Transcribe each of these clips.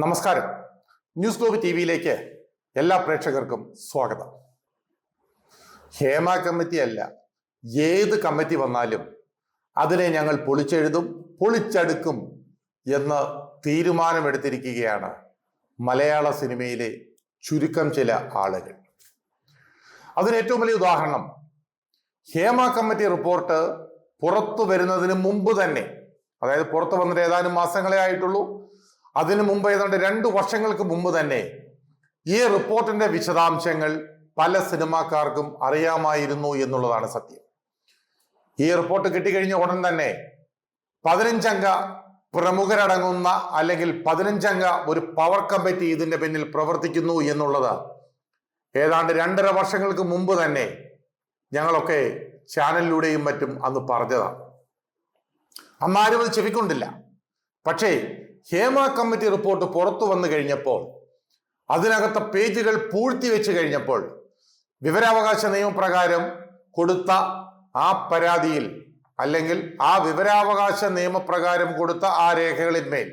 നമസ്കാരം. News globe ടിവിയിലേക്ക് എല്ലാ പ്രേക്ഷകർക്കും സ്വാഗതം. ഹേമ കമ്മിറ്റി അല്ല, ഏത് കമ്മിറ്റി വന്നാലും അതിനെ ഞങ്ങൾ പൊളിച്ചെഴുതും, പൊളിച്ചടുക്കും എന്ന് തീരുമാനമെടുത്തിരിക്കുകയാണ് മലയാള സിനിമയിലെ ചുരുക്കം ചില ആളുകൾ. അതിന് ഏറ്റവും വലിയ ഉദാഹരണം ഹേമ കമ്മിറ്റി റിപ്പോർട്ട് പുറത്തു വരുന്നതിന് മുമ്പ് തന്നെ, അതായത് പുറത്തു വന്നിട്ട് ഏതാനും മാസങ്ങളെ ആയിട്ടുള്ളൂ, അതിനു മുമ്പ് ഏതാണ്ട് 2 വർഷങ്ങൾക്ക് മുമ്പ് തന്നെ ഈ റിപ്പോർട്ടിന്റെ വിശദാംശങ്ങൾ പല സിനിമാക്കാർക്കും അറിയാമായിരുന്നു എന്നുള്ളതാണ് സത്യം. ഈ റിപ്പോർട്ട് കിട്ടിക്കഴിഞ്ഞ ഉടൻ തന്നെ 15 അംഗ പ്രമുഖരടങ്ങുന്ന അല്ലെങ്കിൽ 15 അംഗ ഒരു പവർ കമ്മിറ്റി ഇതിന്റെ പിന്നിൽ പ്രവർത്തിക്കുന്നു എന്നുള്ളത് ഏതാണ്ട് 2.5 വർഷങ്ങൾക്ക് മുമ്പ് തന്നെ ഞങ്ങളൊക്കെ ചാനലിലൂടെയും മറ്റും അന്ന് പറഞ്ഞതാണ്. അന്നാരും അത് ചെവിക്കൊണ്ടില്ല. പക്ഷേ ഹേമ കമ്മിറ്റി റിപ്പോർട്ട് പുറത്തു വന്നു കഴിഞ്ഞപ്പോൾ, അതിനകത്തെ പേജുകൾ പൂഴ്ത്തി വെച്ച് കഴിഞ്ഞപ്പോൾ, വിവരാവകാശ നിയമപ്രകാരം കൊടുത്ത ആ പരാതിയിൽ അല്ലെങ്കിൽ ആ വിവരാവകാശ നിയമപ്രകാരം കൊടുത്ത ആ രേഖകളിന്മേൽ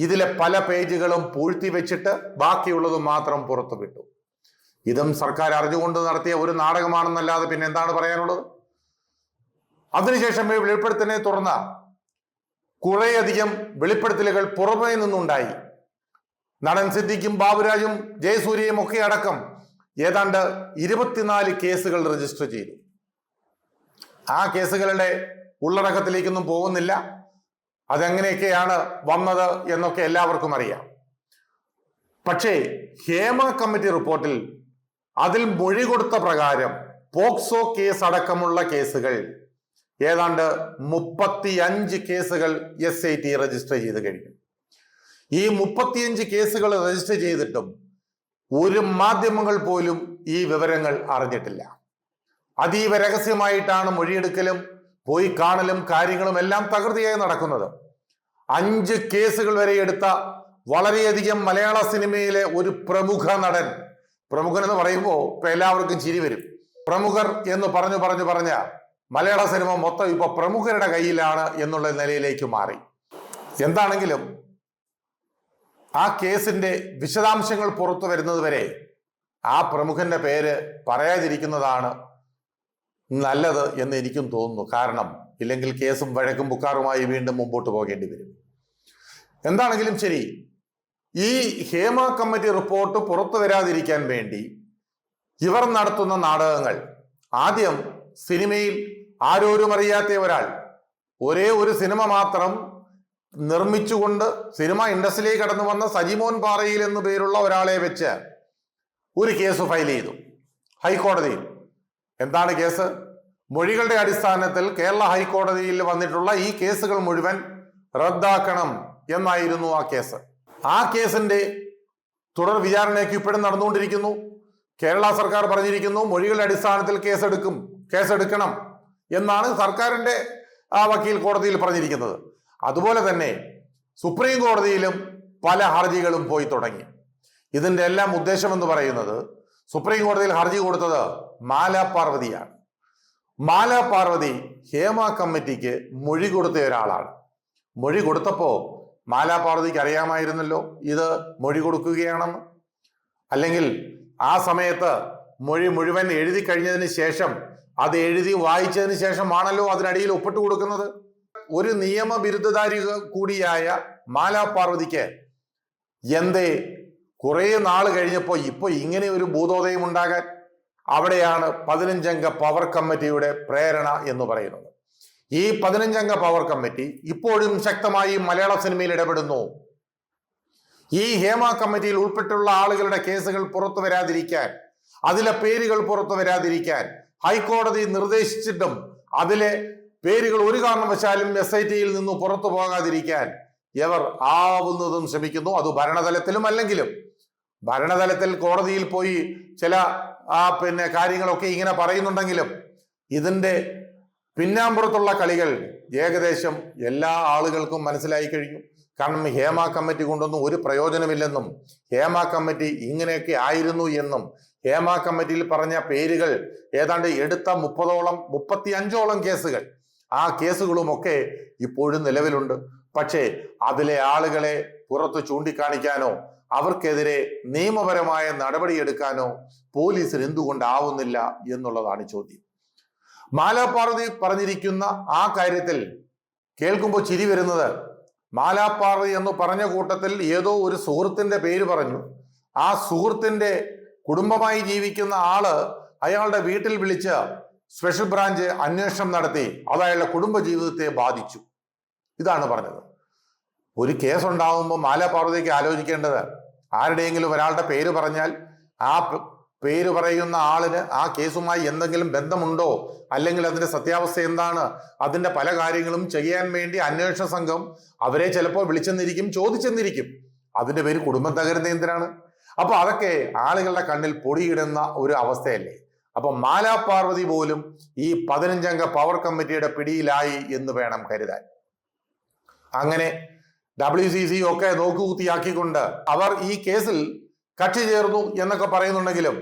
ഇതിലെ പല പേജുകളും പൂഴ്ത്തി വെച്ചിട്ട് ബാക്കിയുള്ളത് മാത്രം പുറത്തു വിട്ടു. ഇതും സർക്കാർ അറിഞ്ഞുകൊണ്ട് നടത്തിയ ഒരു നാടകമാണെന്നല്ലാതെ പിന്നെ എന്താണ് പറയാനുള്ളത്? അതിനുശേഷം വെളിപ്പെടുത്തലിനെ തുടർന്ന് കുറേയധികം വെളിപ്പെടുത്തലുകൾ പുറമേ നിന്നുണ്ടായി. നടൻ സിദ്ദിഖും ബാബുരാജും ജയസൂര്യയും ഒക്കെ അടക്കം ഏതാണ്ട് 24 കേസുകൾ രജിസ്റ്റർ ചെയ്തു. ആ കേസുകളുടെ ഉള്ളടക്കത്തിലേക്കൊന്നും പോകുന്നില്ല. അതെങ്ങനെയൊക്കെയാണ് വന്നത് എന്നൊക്കെ എല്ലാവർക്കും അറിയാം. പക്ഷേ ഹേമ കമ്മിറ്റി റിപ്പോർട്ടിൽ അതിൽ മൊഴി കൊടുത്ത പ്രകാരം പോക്സോ കേസ് അടക്കമുള്ള കേസുകൾ ഏതാണ്ട് 35 കേസുകൾ SIT രജിസ്റ്റർ ചെയ്ത് കഴിഞ്ഞു. ഈ 35 കേസുകൾ രജിസ്റ്റർ ചെയ്തിട്ടും ഒരു മാധ്യമങ്ങൾ പോലും ഈ വിവരങ്ങൾ അറിഞ്ഞിട്ടില്ല. അതീവ രഹസ്യമായിട്ടാണ് മൊഴിയെടുക്കലും പോയി കാണലും കാര്യങ്ങളും എല്ലാം തകൃതിയായി നടക്കുന്നത്. 5 കേസുകൾ വരെ എടുത്ത വളരെയധികം മലയാള സിനിമയിലെ ഒരു പ്രമുഖ നടൻ, പ്രമുഖൻ എന്ന് പറയുമ്പോൾ ഇപ്പൊ എല്ലാവർക്കും ചിരി വരും, പ്രമുഖർ എന്ന് പറഞ്ഞ മലയാള സിനിമ മൊത്തം ഇപ്പൊ പ്രമുഖരുടെ കയ്യിലാണ് എന്നുള്ള നിലയിലേക്ക് മാറി. എന്താണെങ്കിലും ആ കേസിന്റെ വിശദാംശങ്ങൾ പുറത്തു വരുന്നത് വരെ ആ പ്രമുഖന്റെ പേര് പറയാതിരിക്കുന്നതാണ് നല്ലത് എന്ന് എനിക്കും തോന്നുന്നു. കാരണം ഇല്ലെങ്കിൽ കേസും വഴക്കും ബുക്കാറുമായി വീണ്ടും മുമ്പോട്ട് പോകേണ്ടി വരും. എന്താണെങ്കിലും ശരി, ഈ ഹേമ കമ്മിറ്റി റിപ്പോർട്ട് പുറത്തു വരാതിരിക്കാൻ വേണ്ടി ഇവർ നടത്തുന്ന നാടകങ്ങൾ, ആദ്യം സിനിമയിൽ ആരോരും അറിയാത്ത ഒരാൾ ഒരേ ഒരു സിനിമ മാത്രം നിർമ്മിച്ചുകൊണ്ട് സിനിമ ഇൻഡസ്ട്രിയിലേക്ക് കടന്നു വന്ന സജിമോൻ പാറയിൽ എന്നു പേരുള്ള ഒരാളെ വെച്ച് ഒരു കേസ് ഫയൽ ചെയ്തു ഹൈക്കോടതിയിൽ. എന്താണ് കേസ്? മൊഴികളുടെ അടിസ്ഥാനത്തിൽ കേരള ഹൈക്കോടതിയിൽ വന്നിട്ടുള്ള ഈ കേസുകൾ മുഴുവൻ റദ്ദാക്കണം എന്നായിരുന്നു ആ കേസ്. ആ കേസിന്റെ തുടർ വിചാരണയ്ക്ക് ഇപ്പോഴും നടന്നുകൊണ്ടിരിക്കുന്നു. കേരള സർക്കാർ പറഞ്ഞിരിക്കുന്നു മൊഴികളുടെ അടിസ്ഥാനത്തിൽ കേസെടുക്കണം എന്നാണ് സർക്കാരിന്റെ ആ വക്കീൽ കോടതിയിൽ പറഞ്ഞിരിക്കുന്നത്. അതുപോലെ തന്നെ സുപ്രീം കോടതിയിലും പല ഹർജികളും പോയി തുടങ്ങി. ഇതിന്റെ എല്ലാം ഉദ്ദേശം എന്ന് പറയുന്നത്, സുപ്രീം കോടതിയിൽ ഹർജി കൊടുത്തത് മാല പാർവതിയാണ്. മാല പാർവതി ഹേമ കമ്മിറ്റിക്ക് മൊഴി കൊടുത്ത ഒരാളാണ്. മൊഴി കൊടുത്തപ്പോ മാല പാർവതിക്ക് അറിയാമായിരുന്നല്ലോ ഇത് മൊഴി കൊടുക്കുകയാണെന്ന്. അല്ലെങ്കിൽ ആ സമയത്ത് മൊഴി മുഴുവൻ എഴുതി കഴിഞ്ഞതിന് ശേഷം, അത് എഴുതി വായിച്ചതിന് ശേഷമാണല്ലോ അതിനടിയിൽ ഒപ്പിട്ട് കൊടുക്കുന്നത്. ഒരു നിയമബിരുദധാരി കൂടിയായ മാല പാർവതിക്ക് എന്തേ കുറെ നാൾ കഴിഞ്ഞപ്പോ ഇപ്പൊ ഇങ്ങനെ ഒരു ഭൂതോദയം ഉണ്ടാകാൻ? അവിടെയാണ് 15 അംഗ പവർ കമ്മിറ്റിയുടെ പ്രേരണ എന്ന് പറയുന്നത്. ഈ 15 അംഗ പവർ കമ്മിറ്റി ഇപ്പോഴും ശക്തമായി മലയാള സിനിമയിൽ ഇടപെടുന്നു. ഈ ഹേമ കമ്മിറ്റിയിൽ ഉൾപ്പെട്ടുള്ള ആളുകളുടെ കേസുകൾ പുറത്തു വരാതിരിക്കാൻ, അതിലെ പേരുകൾ പുറത്തു വരാതിരിക്കാൻ ഹൈക്കോടതി നിർദ്ദേശിച്ചിട്ടും അതിലെ പേരുകൾ ഒരു കാരണവശാലും SITയിൽ നിന്ന് പുറത്തു പോകാതിരിക്കാൻ ഇവർ ആവുന്നതും ശ്രമിക്കുന്നു. അത് ഭരണതലത്തിലും അല്ലെങ്കിലും. ഭരണതലത്തിൽ കോടതിയിൽ പോയി ചില കാര്യങ്ങളൊക്കെ ഇങ്ങനെ പറയുന്നുണ്ടെങ്കിലും ഇതിന്റെ പിന്നാമ്പുറത്തുള്ള കളികൾ ഏകദേശം എല്ലാ ആളുകൾക്കും മനസ്സിലായി കഴിഞ്ഞു. കാരണം ഹേമ കമ്മിറ്റി കൊണ്ടൊന്നും ഒരു പ്രയോജനമില്ലെന്നും ഹേമ കമ്മിറ്റി ഇങ്ങനെയൊക്കെ ആയിരുന്നു എന്നും ഹേമ കമ്മിറ്റിയിൽ പറഞ്ഞ പേരുകൾ ഏതാണ്ട് എടുത്ത 35ഓളം കേസുകൾ, ആ കേസുകളുമൊക്കെ ഇപ്പോഴും നിലവിലുണ്ട്. പക്ഷേ അതിലെ ആളുകളെ പുറത്ത് ചൂണ്ടിക്കാണിക്കാനോ അവർക്കെതിരെ നിയമപരമായ നടപടിയെടുക്കാനോ പോലീസിന് എന്തുകൊണ്ടാവുന്നില്ല എന്നുള്ളതാണ് ചോദ്യം. മാലാപാർവതി പറഞ്ഞിരിക്കുന്ന ആ കാര്യത്തിൽ കേൾക്കുമ്പോൾ ചിരി വരുന്നത്, മാലാപാർവതി എന്ന് പറഞ്ഞ കൂട്ടത്തിൽ ഏതോ ഒരു സുഹൃത്തിന്റെ പേര് പറഞ്ഞു. ആ സുഹൃത്തിന്റെ കുടുംബമായി ജീവിക്കുന്ന ആള് അയാളുടെ വീട്ടിൽ വിളിച്ച് സ്പെഷ്യൽ ബ്രാഞ്ച് അന്വേഷണം നടത്തി, അത് അയാളുടെ കുടുംബ ജീവിതത്തെ ബാധിച്ചു. ഇതാണ് പറഞ്ഞത്. ഒരു കേസ് ഉണ്ടാകുമ്പോൾ മാലാപാർവതിക്ക് ആലോചിക്കേണ്ടത്, ആരുടെയെങ്കിലും ഒരാളുടെ പേര് പറഞ്ഞാൽ ആ പേര് പറയുന്ന ആളിന് ആ കേസുമായി എന്തെങ്കിലും ബന്ധമുണ്ടോ, അല്ലെങ്കിൽ അതിന്റെ സത്യാവസ്ഥ എന്താണ്, അതിന്റെ പല കാര്യങ്ങളും ചെയ്യാൻ വേണ്ടി അന്വേഷണ സംഘം അവരെ ചിലപ്പോൾ വിളിച്ചെന്നിരിക്കും, ചോദിച്ചെന്നിരിക്കും. അതിന്റെ പേര് കുടുംബം തകരുന്ന എന്തിനാണ്? അപ്പൊ അതൊക്കെ ആളുകളുടെ കണ്ണിൽ പൊടിയിടുന്ന ഒരു അവസ്ഥയല്ലേ. അപ്പൊ മാലാപാർവതി പോലും ഈ 15 അംഗ പവർ കമ്മിറ്റിയുടെ പിടിയിലായി എന്ന് വേണം കരുതാൻ. അങ്ങനെ WCC ഒക്കെ നോക്കുകുത്തിയാക്കിക്കൊണ്ട് അവർ ഈ കേസിൽ കക്ഷി ചേർന്നു എന്നൊക്കെ പറയുന്നുണ്ടെങ്കിലും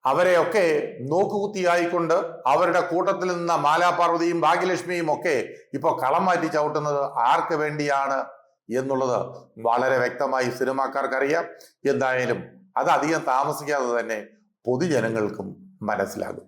അവരെയൊക്കെ നോക്കുകുത്തിയായിക്കൊണ്ട് അവരുടെ കൂട്ടത്തിൽ നിന്ന മാലാപാർവതിയും ഭാഗ്യലക്ഷ്മിയും ഒക്കെ ഇപ്പൊ കളം മാറ്റി ചവിട്ടുന്നത് ആർക്ക് വേണ്ടിയാണ് എന്നുള്ളത് വളരെ വ്യക്തമായി സിനിമാക്കാർക്കറിയാം. എന്തായാലും അത് അധികം താമസിക്കാതെ തന്നെ പൊതുജനങ്ങൾക്കും മനസ്സിലാകും.